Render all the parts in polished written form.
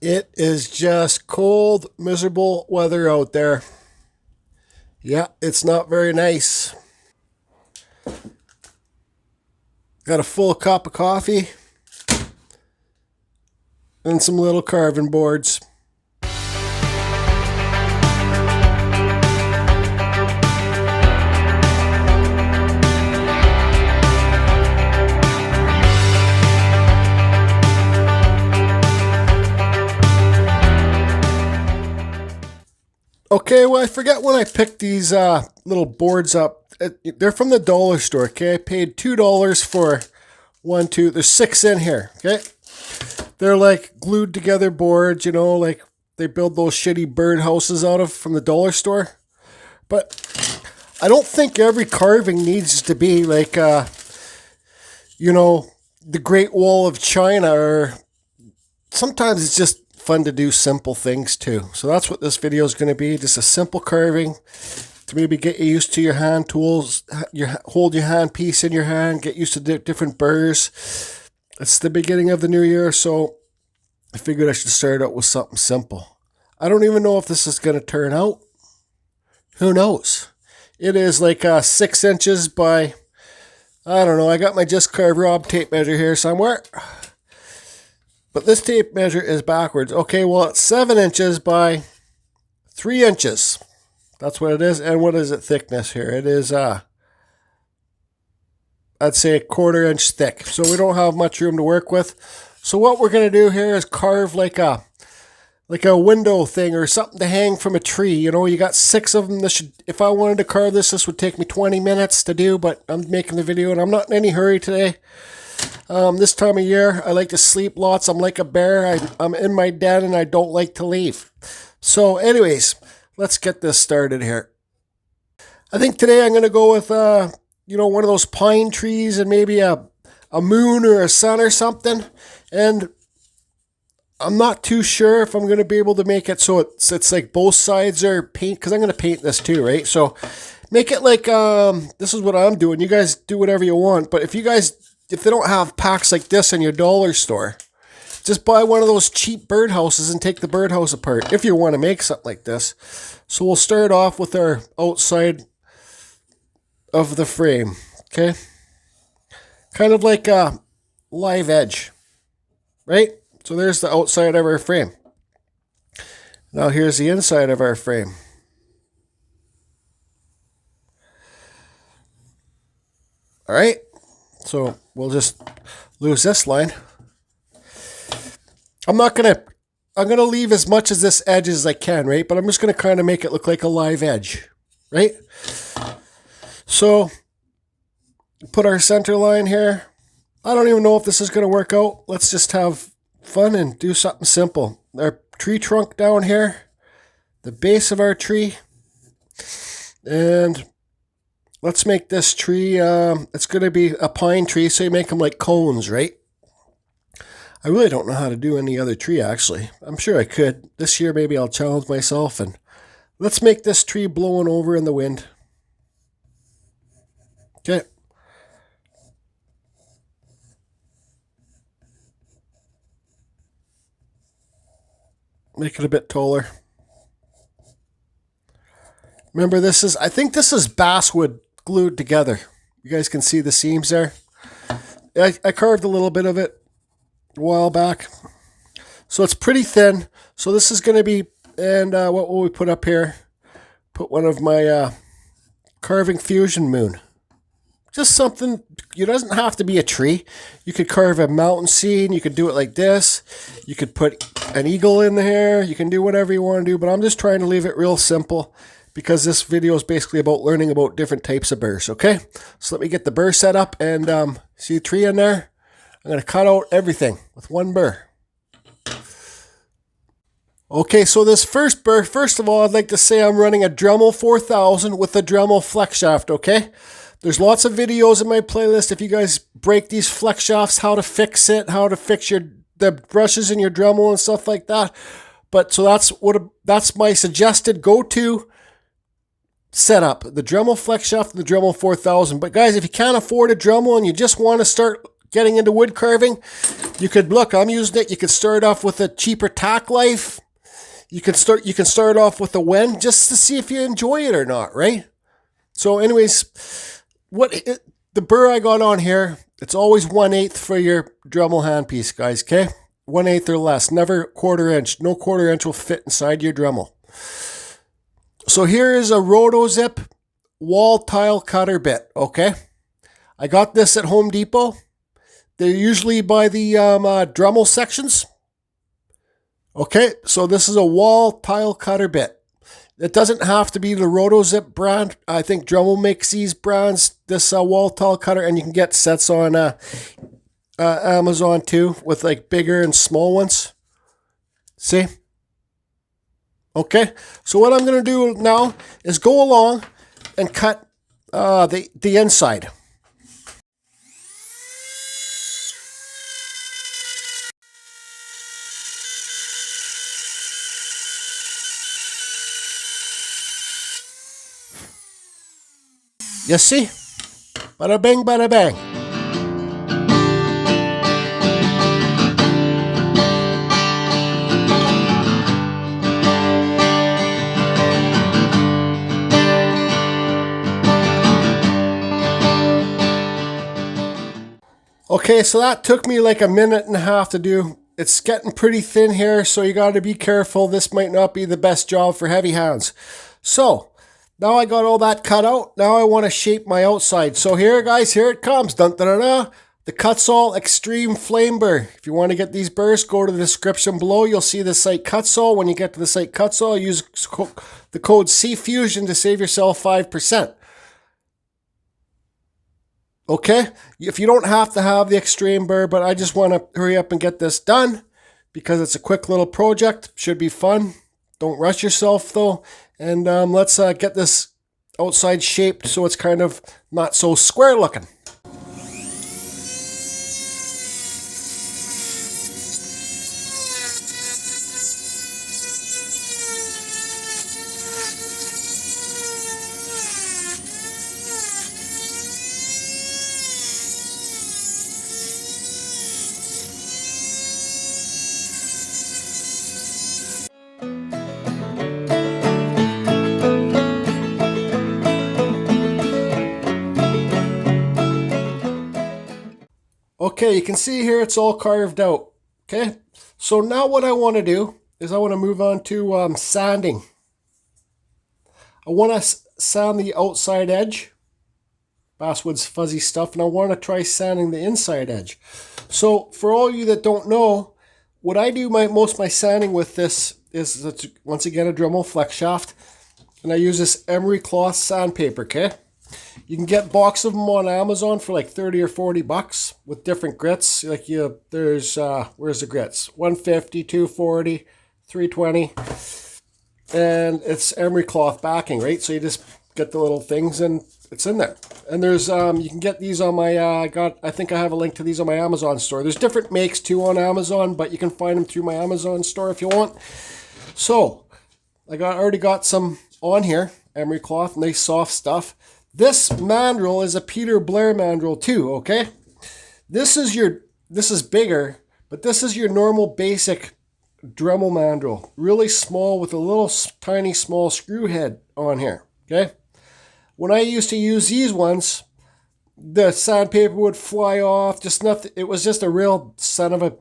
It is just cold, miserable weather out there. Yeah, it's not very nice. Got a full cup of coffee and some little carving boards. Okay, well, I forget when I picked these little boards up. They're from the dollar store, okay? I paid $2 for one, two. There's 6 in here, okay? They're like glued together boards, you know, like they build those shitty bird houses out of from the dollar store. But I don't think every carving needs to be like, you know, the Great Wall of China, or sometimes it's just fun to do simple things too. So that's what this video is going to be, just a simple carving to maybe get you used to your hand tools, hold your hand piece in your hand, get used to different burrs. It's the beginning of the new year, so I figured I should start out with something simple. I don't even know if this is going to turn out. Who knows? It is like 6 inches by, I don't know, I got my Just Carve Rob tape measure here somewhere. But this tape measure is backwards. Okay, well, it's 7 inches by 3 inches. That's what it is. And what is it thickness here? It is, I'd say a 1/4 inch thick. So we don't have much room to work with. So what we're going to do here is carve like a window thing or something to hang from a tree. You know, you got 6 of them. If I wanted to carve this would take me 20 minutes to do, but I'm making the video and I'm not in any hurry today. This time of year, I like to sleep lots. I'm like a bear. I'm in my den and I don't like to leave. So anyways, let's get this started here. I think today I'm going to go with, you know, one of those pine trees and maybe a moon or a sun or something. And I'm not too sure if I'm going to be able to make it so it's like both sides are paint, because I'm going to paint this too, right? So make it like, this is what I'm doing. You guys do whatever you want. But if they don't have packs like this in your dollar store, just buy one of those cheap birdhouses and take the birdhouse apart if you want to make something like this. So we'll start off with our outside of the frame, okay? Kind of like a live edge, right? So there's the outside of our frame. Now here's the inside of our frame. All right, so we'll just lose this line. I'm gonna leave as much as this edge as I can, right? But I'm just gonna kind of make it look like a live edge, right? So put our center line here. I don't even know if this is gonna work out. Let's just have fun and do something simple. Our tree trunk down here, the base of our tree, and let's make this tree, it's going to be a pine tree, so you make them like cones, right? I really don't know how to do any other tree, actually. I'm sure I could. This year, maybe I'll challenge myself, and let's make this tree blowing over in the wind. Okay. Make it a bit taller. Remember, I think this is basswood glued together. You guys can see the seams there. I carved a little bit of it a while back. So it's pretty thin. So this is going to be, and what will we put up here? Put one of my carving fusion moon. Just something, it doesn't have to be a tree. You could carve a mountain scene. You could do it like this. You could put an eagle in there. You can do whatever you want to do, but I'm just trying to leave it real simple, because this video is basically about learning about different types of burrs, okay? So let me get the burr set up, and see the tree in there? I'm going to cut out everything with one burr. Okay, so this first burr, first of all, I'd like to say I'm running a Dremel 4000 with the Dremel flexshaft, okay? There's lots of videos in my playlist if you guys break these flex shafts, how to fix it, how to fix the brushes in your Dremel and stuff like that. But so that's my suggested go-to setup, the Dremel flex shaft and the Dremel 4000. But guys, if you can't afford a Dremel and you just want to start getting into wood carving, you could look, I'm using it. You could start off with a cheaper tack life. You can start off with a Wen just to see if you enjoy it or not, right? So anyways, the burr I got on here, it's always 1/8 for your Dremel handpiece, guys, okay? 1/8 or less, never 1/4 inch. No 1/4 inch will fit inside your Dremel. So here is a RotoZip wall tile cutter bit, okay? I got this at Home Depot. They're usually by the Dremel sections. Okay, so this is a wall tile cutter bit. It doesn't have to be the RotoZip brand. I think Dremel makes these brands, this wall tile cutter, and you can get sets on Amazon too, with like bigger and small ones. See? Okay, so what I'm going to do now is go along and cut the inside. You see? Bada bing, bada bang. Okay, so that took me like 1.5 minutes to do. It's getting pretty thin here, so you got to be careful. This might not be the best job for heavy hands. So, now I got all that cut out. Now I want to shape my outside. So here, guys, here it comes. Dun, dun, dun, dun. The Kutzall Extreme Flame Burr. If you want to get these burrs, go to the description below. You'll see the site Kutzall. When you get to the site Kutzall, use the code CFusion to save yourself 5%. Okay? If you don't have to have the Extreme Burr, but I just want to hurry up and get this done because it's a quick little project. Should be fun. Don't rush yourself, though. And let's get this outside shaped so it's kind of not so square looking. Okay, you can see here it's all carved out. Okay, so now what I want to do is I want to move on to sanding. I want to sand the outside edge, Basswood's fuzzy stuff, and I want to try sanding the inside edge. So for all you that don't know, what I do most of my sanding with this is, once again, a Dremel flexshaft, and I use this emery cloth sandpaper, okay? You can get a box of them on Amazon for like 30 or 40 bucks with different grits. Like there's, where's the grits? 150, 240, 320. And it's emery cloth backing, right? So you just get the little things and it's in there. And there's, you can get these on my, I think I have a link to these on my Amazon store. There's different makes too on Amazon, but you can find them through my Amazon store if you want. So, already got some on here. Emery cloth, nice soft stuff. This mandrel is a peterblair mandrel too, okay? This is bigger, but this is your normal basic Dremel mandrel. Really small with a little tiny small screw head on here, okay? When I used to use these ones, the sandpaper would fly off, just nothing. It was just a real son of a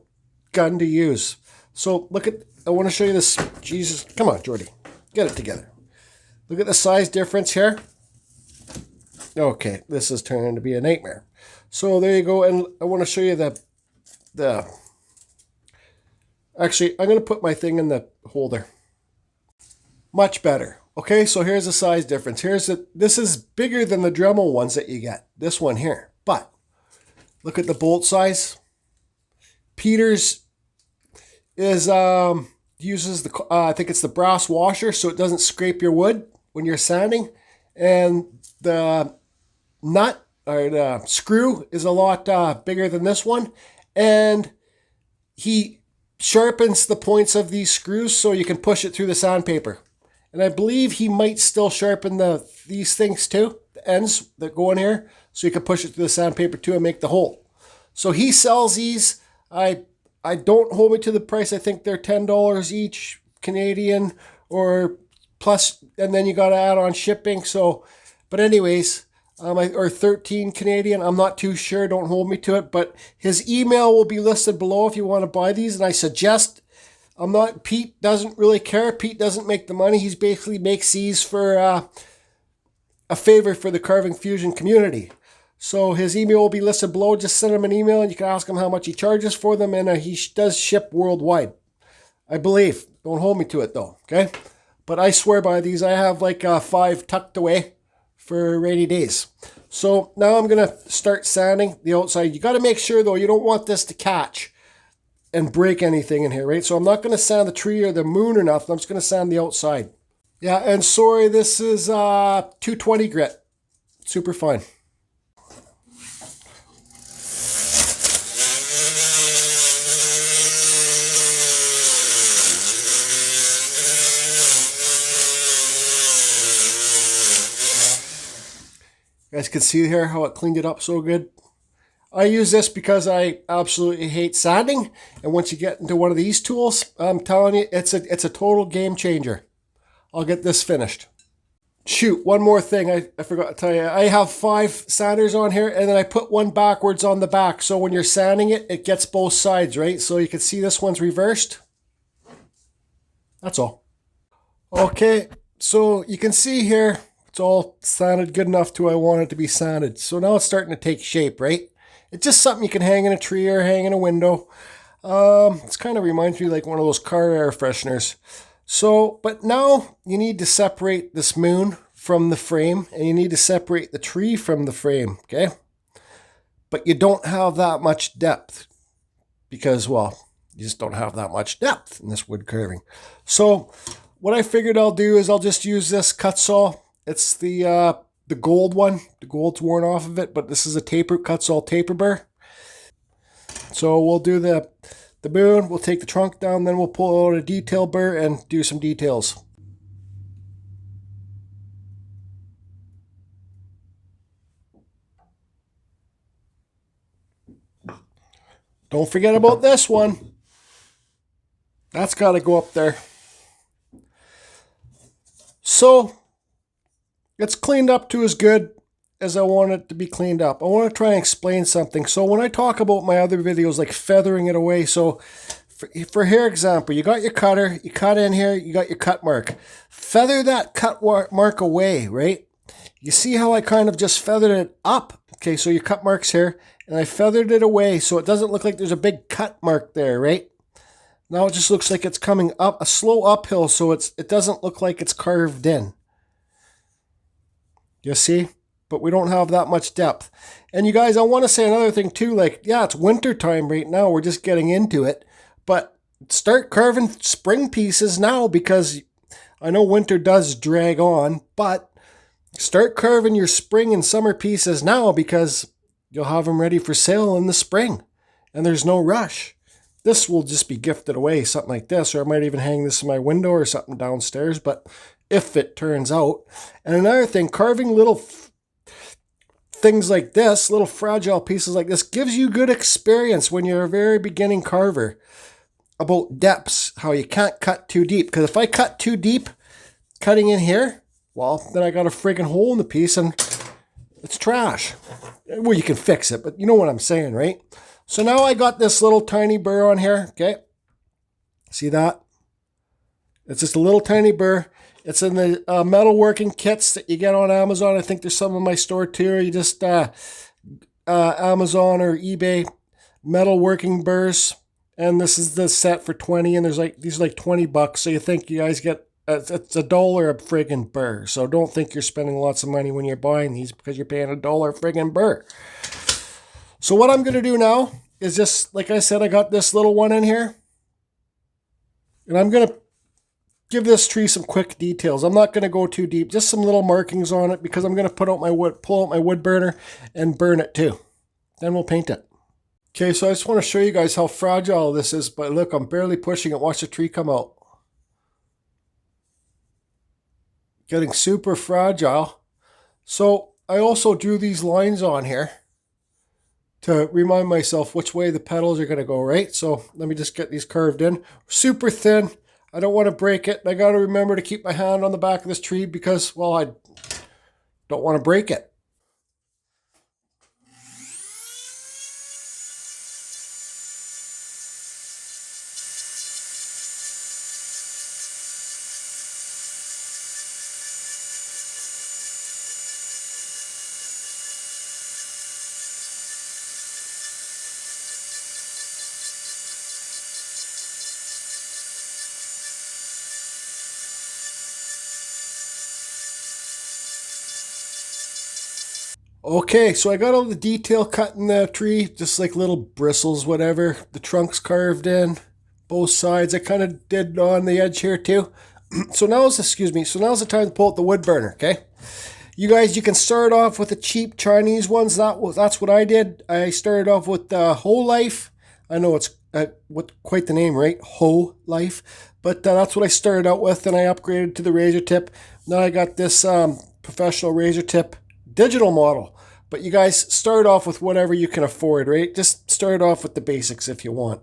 gun to use. So look at, I want to show you this. Jesus, come on, Jordy, get it together. Look at the size difference here. Okay, this is turning to be a nightmare. So there you go, and I want to show you actually, I'm going to put my thing in the holder. Much better. Okay, so here's the size difference. This is bigger than the Dremel ones that you get. This one here. But look at the bolt size. Peter's is uses the I think it's the brass washer, so it doesn't scrape your wood when you're sanding, and the nut or the screw is a lot bigger than this one, and he sharpens the points of these screws so you can push it through the sandpaper. And I believe he might still sharpen these things too, the ends that go in here, so you can push it through the sandpaper too and make the hole. So he sells these. I don't hold me to the price. I think they're $10 each Canadian, or plus, and then you got to add on shipping. So, but anyways, or 13 Canadian. I'm not too sure. Don't hold me to it. But his email will be listed below if you want to buy these. And I suggest, Pete doesn't really care. Pete doesn't make the money. He's basically makes these for a favor for the Carving Fusion community. So his email will be listed below. Just send him an email and you can ask him how much he charges for them. And he does ship worldwide, I believe. Don't hold me to it though, okay? But I swear by these. I have like 5 tucked away for rainy days. So now I'm going to start sanding the outside. You got to make sure though, you don't want this to catch and break anything in here, right? So I'm not going to sand the tree or the moon or nothing. I'm just going to sand the outside. Yeah, and sorry, this is 220 grit. Super fine. You guys can see here how it cleaned it up so good. I use this because I absolutely hate sanding. And once you get into one of these tools, I'm telling you, it's a total game changer. I'll get this finished. Shoot, one more thing I forgot to tell you. I have 5 sanders on here, and then I put one backwards on the back. So when you're sanding it, it gets both sides, right? So you can see this one's reversed. That's all. Okay, so you can see here, it's all sanded good enough to I want it to be sanded. So now it's starting to take shape, right? It's just something you can hang in a tree or hang in a window. It's kind of reminds me like one of those car air fresheners. So, but now you need to separate this moon from the frame, and you need to separate the tree from the frame, okay? But you don't have that much depth because, well, you just don't have that much depth in this wood carving. So what I figured I'll do is I'll just use this Kutzall. It's the gold one. The gold's worn off of it, but this is a Kutzall taper burr. So we'll do the moon, we'll take the trunk down, then we'll pull out a detail burr and do some details. Don't forget about this one. That's got to go up there. So it's cleaned up to as good as I want it to be cleaned up. I want to try and explain something. So when I talk about my other videos, like feathering it away, so for here example, you got your cutter, you cut in here, you got your cut mark. Feather that cut mark away, right? You see how I kind of just feathered it up? Okay, so your cut mark's here, and I feathered it away so it doesn't look like there's a big cut mark there, right? Now it just looks like it's coming up, a slow uphill, so it doesn't look like it's carved in. You see? But we don't have that much depth. And you guys, I want to say another thing too, like, yeah, it's winter time right now. We're just getting into it. But start carving spring pieces now, because I know winter does drag on, but start carving your spring and summer pieces now, because you'll have them ready for sale in the spring. And there's no rush. This will just be gifted away, something like this, or I might even hang this in my window or something downstairs, but if it turns out. And another thing, carving little things like this, little fragile pieces like this, gives you good experience when you're a very beginning carver about depths, how you can't cut too deep. Because if I cut too deep, cutting in here, well, then I got a friggin' hole in the piece and it's trash. Well, you can fix it, but you know what I'm saying, right? So now I got this little tiny burr on here, okay? See that? It's just a little tiny burr. It's in the metalworking kits that you get on Amazon. I think there's some in my store too. You just Amazon or eBay metalworking burrs, and this is the set for 20. And there's like these are like $20. So you think you guys get it's $1 a friggin' burr. So don't think you're spending lots of money when you're buying these, because you're paying $1 friggin' burr. So what I'm gonna do now is just, like I said, I got this little one in here, and I'm gonna give this tree some quick details. I'm not going to go too deep, just some little markings on it, because I'm going to pull out my wood burner and burn it too. Then we'll paint it. Okay, so I just want to show you guys how fragile this is, but look, I'm barely pushing it. Watch the tree come out. Getting super fragile. So I also drew these lines on here. to remind myself which way the petals are going to go, right? So let me just get these carved in. Super thin. I don't want to break it. I got to remember to keep my hand on the back of this tree because, well, I don't want to break it. Okay, so I got all the detail cut in the tree, just like little bristles, whatever. The trunk's carved in, both sides. I kind of did on the edge here too. So now's the time to pull out the wood burner, okay? You guys, you can start off with the cheap Chinese ones. That's what I did. I started off with the Whole Life. I know it's quite the name, right? Whole Life. But that's what I started out with, and I upgraded to the razor tip. Now I got this professional razor tip digital model. But you guys start off with whatever you can afford, right? Just start off with the basics if you want.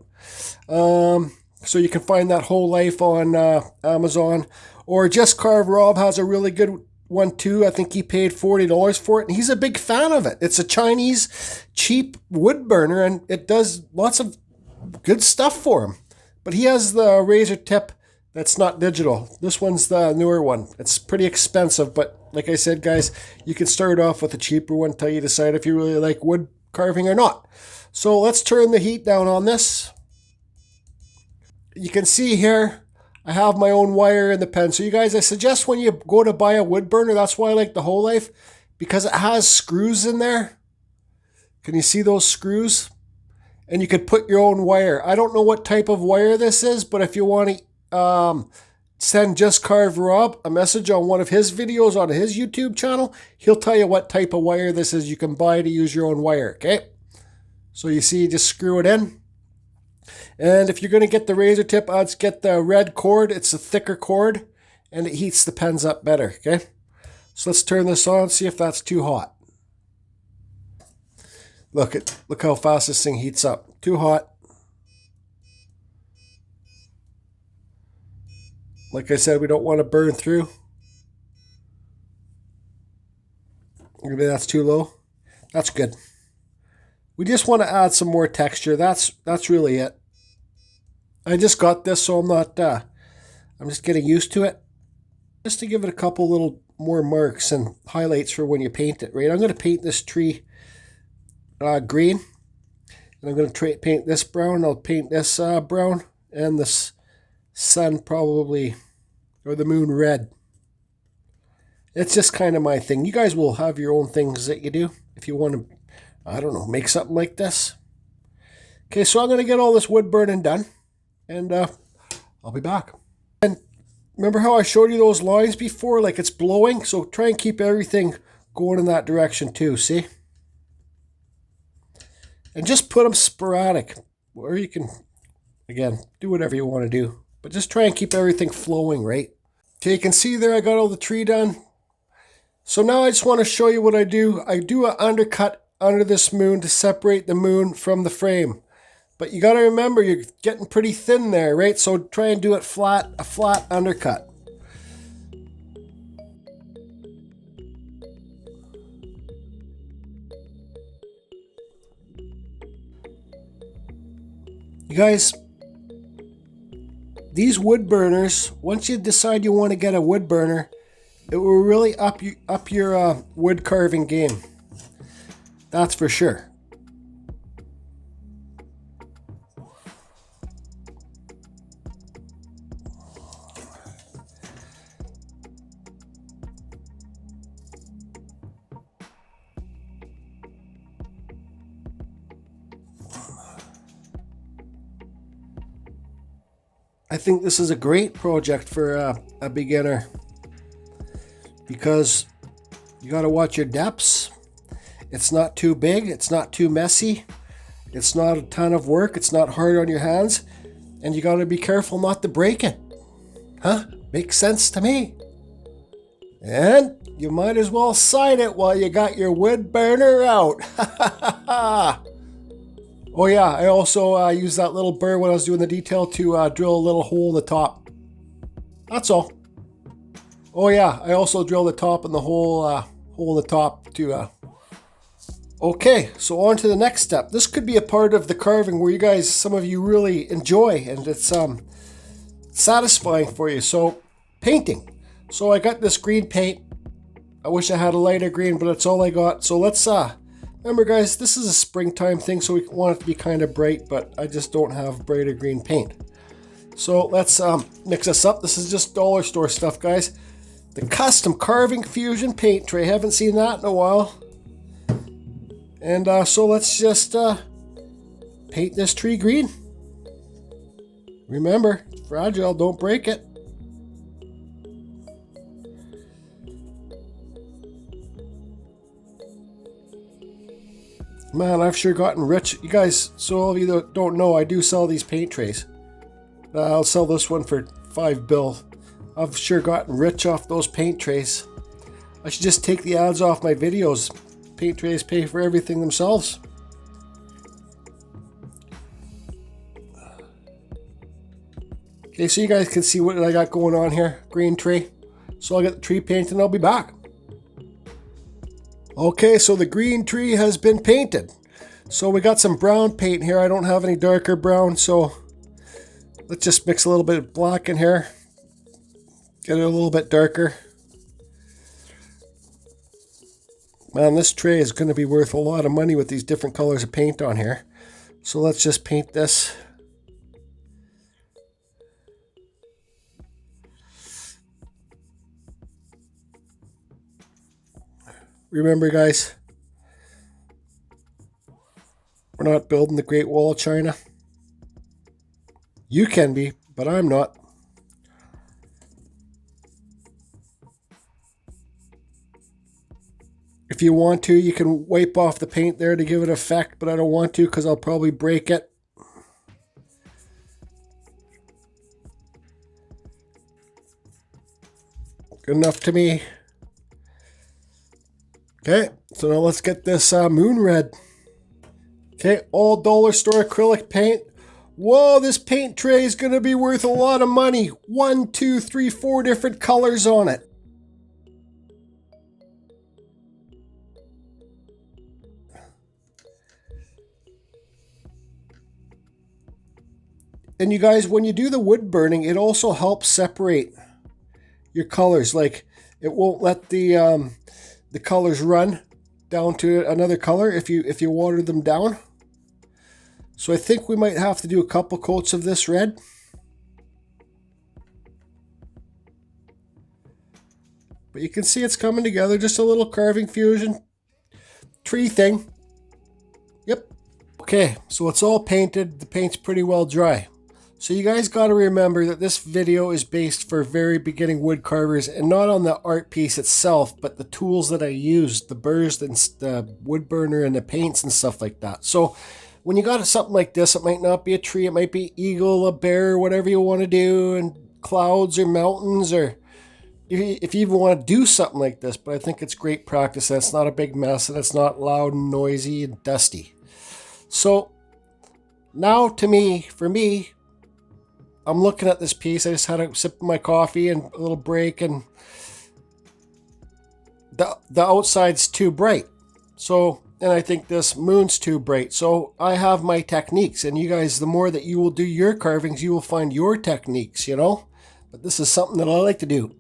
So you can find that Whole Life on Amazon. Or Just Carve Rob has a really good one too. I think he paid $40 for it, and he's a big fan of it. It's a Chinese cheap wood burner, and it does lots of good stuff for him. But he has the razor tip that's not digital. This one's the newer one. It's pretty expensive, but like I said, guys, you can start off with a cheaper one until you decide if you really like wood carving or not. So let's turn the heat down on this. You can see here, I have my own wire in the pen. So you guys, I suggest when you go to buy a wood burner, that's why I like the Whole Life, because it has screws in there. Can you see those screws? And you could put your own wire. I don't know what type of wire this is, but if you want to send Just Carve Rob a message on one of his videos on his YouTube channel, he'll tell you what type of wire this is you can buy to use your own wire, okay? So you see, you just screw it in. And if you're going to get the razor tip, I'd get the red cord. It's a thicker cord, and it heats the pens up better, okay? So let's turn this on, see if that's too hot. Look how fast this thing heats up. Too hot. Like I said, we don't want to burn through. Maybe that's too low. That's good. We just want to add some more texture. That's really it. I just got this, so I'm just getting used to it. Just to give it a couple little more marks and highlights for when you paint it, right? I'm going to paint this tree green. And I'm going to paint this brown. I'll paint this brown. And this sun probably, or the moon red. It's just kind of my thing. You guys will have your own things that you do if you want to, I don't know, make something like this. Okay, so I'm going to get all this wood burning done, and I'll be back. And remember how I showed you those lines before, like it's blowing? So try and keep everything going in that direction too, see? And just put them sporadic, or you can, again, do whatever you want to do. But just try and keep everything flowing, right? Okay, you can see there I got all the tree done. So now I just want to show you what I do. I do an undercut under this moon to separate the moon from the frame. But you got to remember, you're getting pretty thin there, right? So try and do it flat, a flat undercut. You guys, these wood burners, once you decide you want to get a wood burner, it will really up your wood carving game. That's for sure. I think this is a great project for a beginner because you got to watch your depths. It's not too big, it's not too messy, it's not a ton of work, it's not hard on your hands, and you got to be careful not to break it. Huh? Makes sense to me. And you might as well sign it while you got your wood burner out. Oh yeah, I also used that little burr when I was doing the detail to drill a little hole in the top. That's all. Oh yeah, I also drilled the top and the hole in the top to Okay, so on to the next step. This could be a part of the carving where you guys, some of you really enjoy, and it's satisfying for you. So, painting. So I got this green paint. I wish I had a lighter green, but it's all I got. So let's, remember guys, this is a springtime thing, so we want it to be kind of bright, but I just don't have brighter green paint. So let's mix this up. This is just dollar store stuff, guys. The custom carving fusion paint tray. Haven't seen that in a while. And so let's just paint this tree green. Remember, it's fragile, don't break it. Man, I've sure gotten rich. You guys, so all of you that don't know, I do sell these paint trays. I'll sell this one for $5 I've sure gotten rich off those paint trays. I should just take the ads off my videos. Paint trays pay for everything themselves. Okay, so you guys can see what I got going on here. Green tree. So I'll get the tree painted and I'll be back. Okay, so the green tree has been painted. So we got some brown paint here. I don't have any darker brown, so let's just mix a little bit of black in here. Get it a little bit darker. Man, this tray is going to be worth a lot of money with these different colors of paint on here. So let's just paint this. Remember guys, we're not building the Great Wall of China. You can be, but I'm not. If you want to, you can wipe off the paint there to give it effect, but I don't want to because I'll probably break it. Good enough to me. Okay, so now let's get this moon red. Okay, all dollar store acrylic paint. Whoa, this paint tray is going to be worth a lot of money. 1, 2, 3, 4 different colors on it. And you guys, when you do the wood burning, it also helps separate your colors. Like, it won't let the colors run down to another color if you water them down. So I think we might have to do a couple coats of this red. But you can see it's coming together. Just a little carving fusion tree thing. Yep. Okay, so it's all painted. The paint's pretty well dry. So you guys got to remember that this video is based for very beginning wood carvers and not on the art piece itself, but the tools that I used, the burrs, the wood burner, and the paints and stuff like that. So when you got something like this, it might not be a tree, it might be eagle, a bear, whatever you want to do, and clouds or mountains, or if you even want to do something like this. But I think it's great practice, and it's not a big mess, and it's not loud and noisy and dusty. So now for me, I'm looking at this piece. I just had a sip of my coffee and a little break, and the outside's too bright. So, and I think this moon's too bright. So I have my techniques, and you guys, the more that you will do your carvings, you will find your techniques, you know. But this is something that I like to do.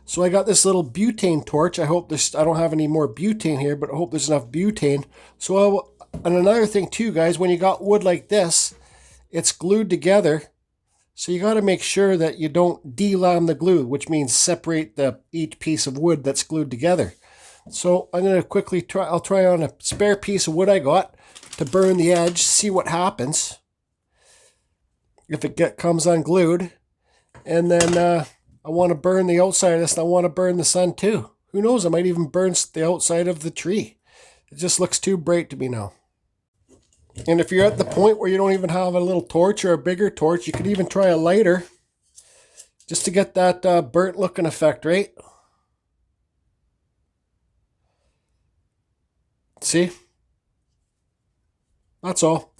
So I got this little butane torch. I hope I don't have any more butane here, but I hope there's enough butane. So and another thing too, guys, when you got wood like this, it's glued together. So you got to make sure that you don't delam the glue, which means separate each piece of wood that's glued together. So I'm going to quickly I'll try on a spare piece of wood I got to burn the edge, see what happens if it comes unglued. And then I want to burn the outside of this, and I want to burn the sun too. Who knows, I might even burn the outside of the tree. It just looks too bright to me now. And if you're at the point where you don't even have a little torch or a bigger torch, you could even try a lighter just to get that burnt looking effect, right? See? That's all.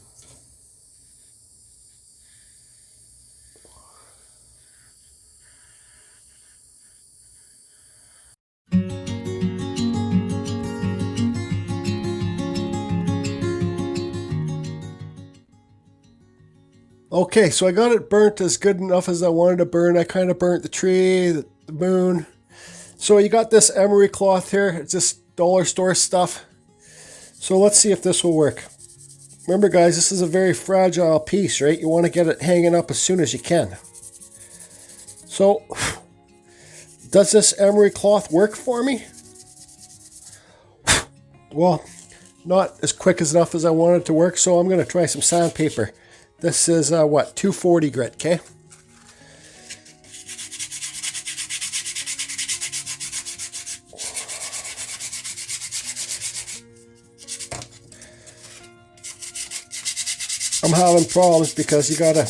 Okay, so I got it burnt as good enough as I wanted to burn. I kind of burnt the tree, the moon. So you got this emery cloth here. It's just dollar store stuff. So let's see if this will work. Remember guys, this is a very fragile piece, right? You want to get it hanging up as soon as you can. So, does this emery cloth work for me? Well, not as quick as enough as I wanted it to work, so I'm going to try some sandpaper. This is, what, 240 grit, okay? I'm having problems because you gotta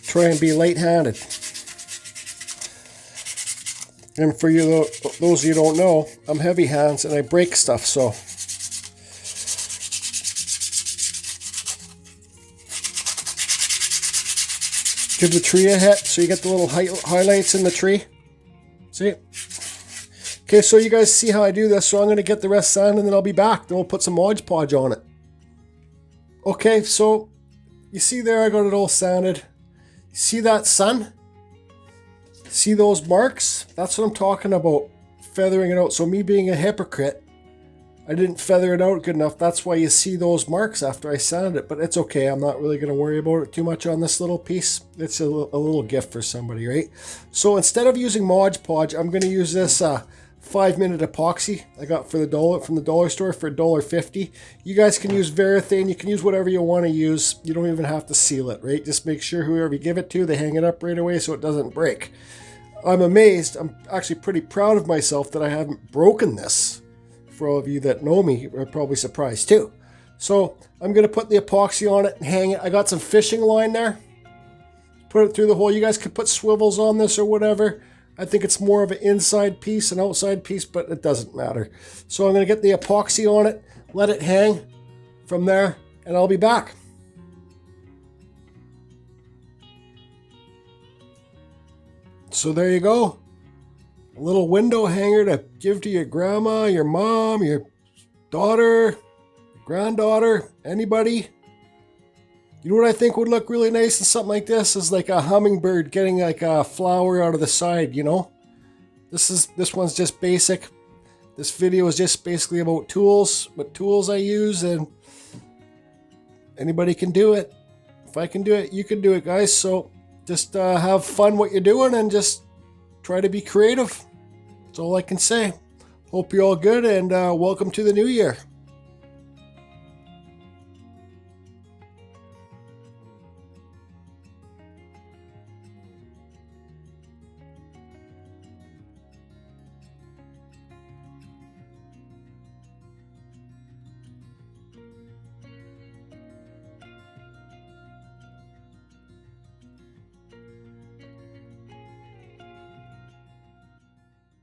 try and be light-handed. And for you, those of you who don't know, I'm heavy hands and I break stuff, so. Give the tree a hit so you get the little highlights in the tree. See? Okay, so you guys see how I do this, so I'm going to get the rest sanded and then I'll be back. Then we'll put some Mod Podge on it. Okay, so you see there I got it all sanded. See that sun? See those marks? That's what I'm talking about, feathering it out. So me being a hypocrite, I didn't feather it out good enough. That's why you see those marks after I sanded it. But it's okay, I'm not really going to worry about it too much on this little piece. It's a little gift for somebody, right? So instead of using Mod Podge, I'm going to use this 5-minute epoxy I got for from the dollar store for $1.50. You guys can use Varathane, you can use whatever you want to use. You don't even have to seal it, right? Just make sure whoever you give it to, they hang it up right away so it doesn't break. I'm amazed, I'm actually pretty proud of myself that I haven't broken this. For all of you that know me, are probably surprised too. So I'm going to put the epoxy on it and hang it. I got some fishing line there. Put it through the hole. You guys could put swivels on this or whatever. I think it's more of an inside piece, an outside piece, but it doesn't matter. So I'm going to get the epoxy on it, let it hang from there, and I'll be back. So there you go. A little window hanger to give to your grandma, your mom, your daughter, your granddaughter, anybody. You know what I think would look really nice in something like this is like a hummingbird getting like a flower out of the side, you know? This one's just basic. This video is just basically about tools, what tools I use, and anybody can do it. If I can do it, you can do it, guys. So just have fun what you're doing and just try to be creative. That's all I can say. Hope you're all good and welcome to the new year.